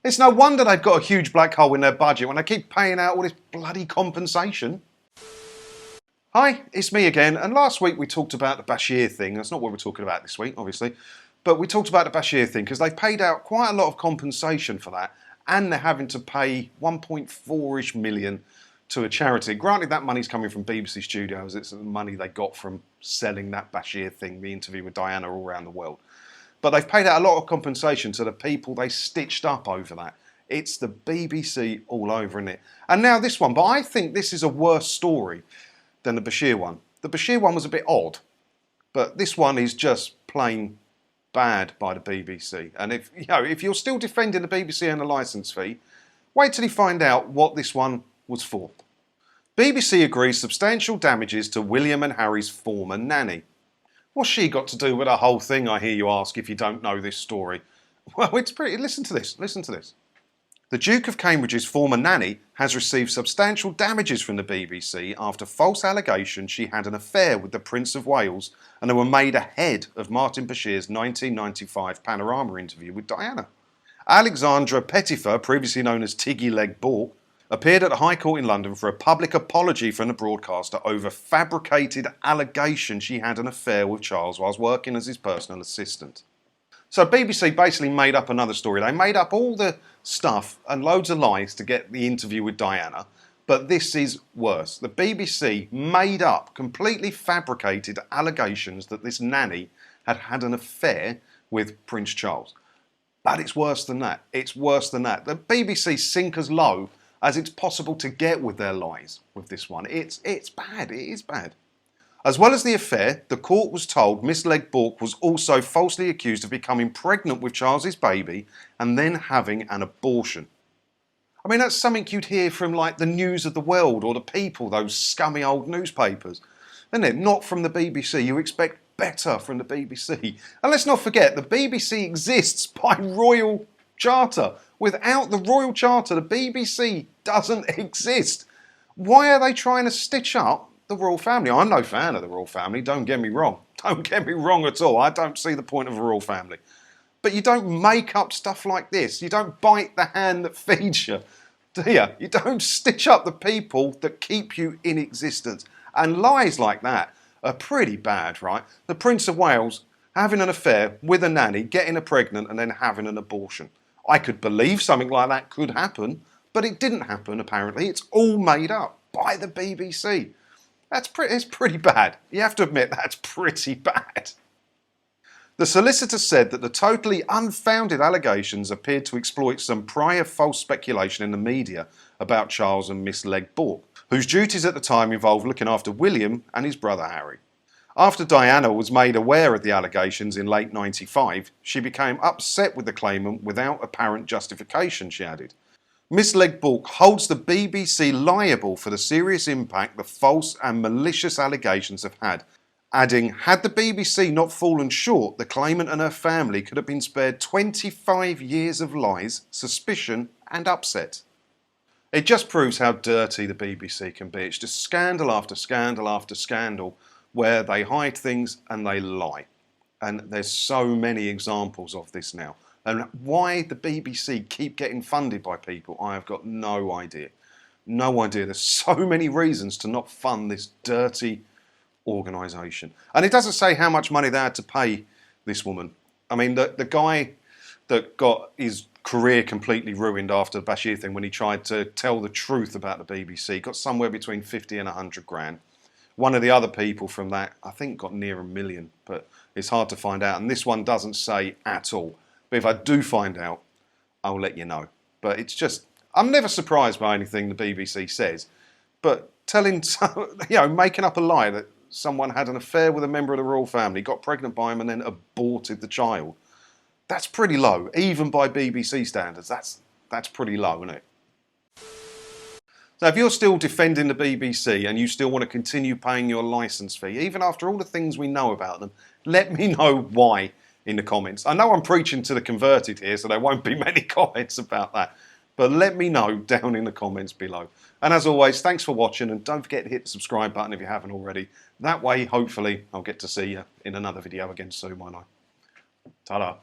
It's no wonder they've got a huge black hole in their budget when they keep paying out all this bloody compensation. Hi, it's me again, and last week we talked about the Bashir thing. That's not what we're talking about this week, obviously, but we talked about the Bashir thing because they paid out quite a lot of compensation for that, and they're having to pay 1.4-ish million to a charity. Granted, that money's coming from BBC Studios. It's the money they got from selling that Bashir thing, the interview with Diana, all around the world. But they've paid out a lot of compensation to the people they stitched up over that. It's the BBC all over, isn't it? And now this one, but I think this is a worse story than the Bashir one. The Bashir one was a bit odd, but this one is just plain bad by the BBC. And if you're still defending the BBC and the licence fee, wait till you find out what this one was for. BBC agrees substantial damages to William and Harry's former nanny. What's she got to do with the whole thing, I hear you ask, if you don't know this story? Well, it's pretty... Listen to this. The Duke of Cambridge's former nanny has received substantial damages from the BBC after false allegations she had an affair with the Prince of Wales, and they were made ahead of Martin Bashir's 1995 Panorama interview with Diana. Alexandra Pettifer, previously known as Tiggy Leg Bork, appeared at the High Court in London for a public apology from the broadcaster over fabricated allegations she had an affair with Charles whilst working as his personal assistant. So BBC basically made up another story. They made up all the stuff and loads of lies to get the interview with Diana, but this is worse. The BBC made up, completely fabricated allegations that this nanny had had an affair with Prince Charles. But it's worse than that. It's worse than that. The BBC sink as low as it's possible to get with their lies with this one. It's bad. It is bad. As well as the affair, the court was told Miss Leg Bork was also falsely accused of becoming pregnant with Charles's baby and then having an abortion. I mean, that's something you'd hear from like the News of the World or the People, those scummy old newspapers. Isn't it? Not from the BBC. You expect better from the BBC. And let's not forget, the BBC exists by royal charter. Without the royal charter, the BBC doesn't exist. Why are they trying to stitch up the royal family? I'm no fan of the royal family, don't get me wrong. Don't get me wrong at all. I don't see the point of a royal family. But you don't make up stuff like this. You don't bite the hand that feeds you, do you? You don't stitch up the people that keep you in existence. And lies like that are pretty bad, right? The Prince of Wales having an affair with a nanny, getting her pregnant and then having an abortion. I could believe something like that could happen, but it didn't happen apparently. It's all made up by the BBC. It's pretty bad. You have to admit that's pretty bad. The solicitor said that the totally unfounded allegations appeared to exploit some prior false speculation in the media about Charles and Miss Leg Bork, whose duties at the time involved looking after William and his brother Harry. After Diana was made aware of the allegations in late '95, she became upset with the claimant without apparent justification, she added. Miss Leg Bork holds the BBC liable for the serious impact the false and malicious allegations have had, adding, had the BBC not fallen short, the claimant and her family could have been spared 25 years of lies, suspicion and upset. It just proves how dirty the BBC can be. It's just scandal after scandal after scandal where they hide things and they lie. And there's so many examples of this now. And why the BBC keep getting funded by people, I have got no idea. No idea. There's so many reasons to not fund this dirty organisation. And it doesn't say how much money they had to pay this woman. I mean, the guy that got his career completely ruined after the Bashir thing when he tried to tell the truth about the BBC got somewhere between 50 and 100 grand. One of the other people from that, I think, got near $1 million, but it's hard to find out. And this one doesn't say at all. But if I do find out, I'll let you know. But it's just, I'm never surprised by anything the BBC says. But making up a lie that someone had an affair with a member of the royal family, got pregnant by him and then aborted the child, that's pretty low. Even by BBC standards, that's pretty low, isn't it? So if you're still defending the BBC and you still want to continue paying your licence fee, even after all the things we know about them, let me know why in the comments. I know I'm preaching to the converted here, so there won't be many comments about that. But let me know down in the comments below. And as always, thanks for watching, and don't forget to hit the subscribe button if you haven't already. That way, hopefully, I'll get to see you in another video again soon, won't I? Ta-da.